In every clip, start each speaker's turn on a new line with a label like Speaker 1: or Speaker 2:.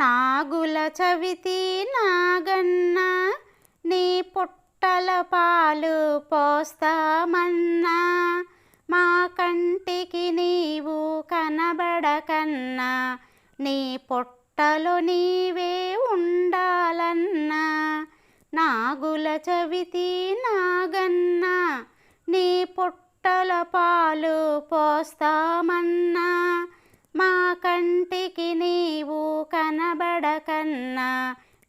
Speaker 1: నాగుల చవితి నాగన్న నీ పుట్టల పాలు పోస్తామన్నా, మా కంటికి నీవు కనబడకన్నా, నీ పొట్టలో నీవే ఉండాలన్నా. నాగుల చవితి నాగన్న నీ పుట్టల పాలు పోస్తామన్నా, మా కంటికి నీవు కనబడకన్నా,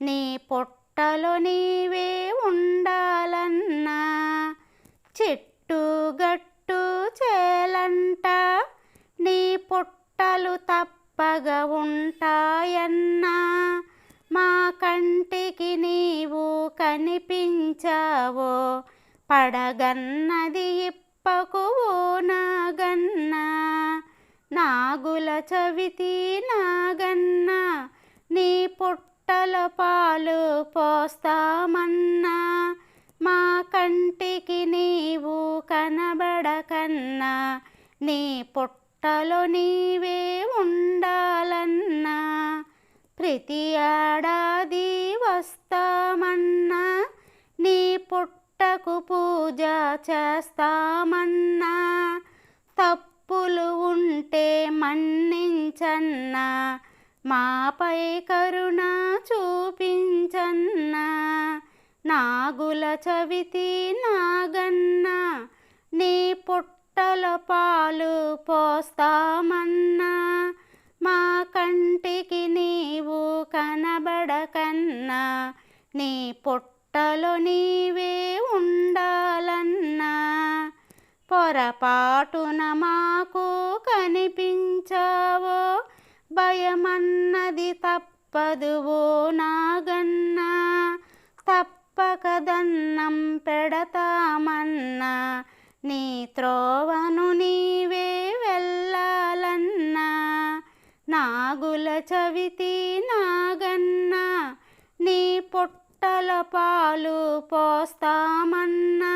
Speaker 1: నీ పొట్టలో నీవే ఉండాలన్నా. చెట్టు గట్టు చేలంట నీ పుట్టలు తప్పగా ఉంటాయన్నా, మా కంటికి నీవు కనిపించావో, పడగన్నది ఇప్పకు నాగన్నా. నాగుల చవితి నాగన్న నీ పుట్టల పాలు పోస్తామన్నా, మా కంటికి నీవు కనబడకన్నా, నీ పొట్టలో నీవే ఉండాలన్నా. ప్రతి ఏడాది వస్తామన్నా, నీ పుట్టకు పూజ చేస్తామన్నా, తప్పులు ఉంటే మన్నించన్నా, మాపై కరుణ చూపించన్నా. నాగుల చవితి నాగన్న నీ పుట్టల పాలు పోస్తామన్నా, మా కంటికి నీవు కనబడకన్నా, నీ పొట్టలో నీవే ఉండాలన్నా. పొరపాటున మాకు కనిపించావో, భయమన్నది తప్పదు ఓ నాగన్నా, తప్పక దన్నం పెడతామన్నా, నీ త్రోవను నీవే వెళ్ళాలన్నా. నాగుల చవితి నాగన్న నీ పుట్టల పాలు పోస్తామన్నా,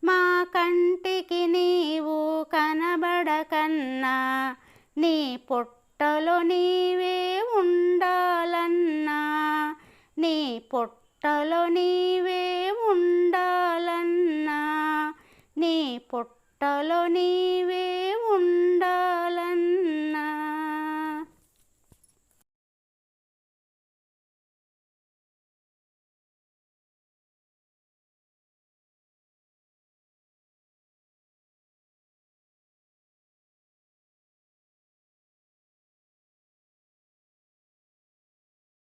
Speaker 1: మా కంటికి నీవు కనబడకన్నా, నీ పొట్టలో నీవే ఉండాలన్నా, నీ పొట్టలో నీవే ఉండాలన్నా, నీ పొట్టలో నీవే ఉండాలన్నా.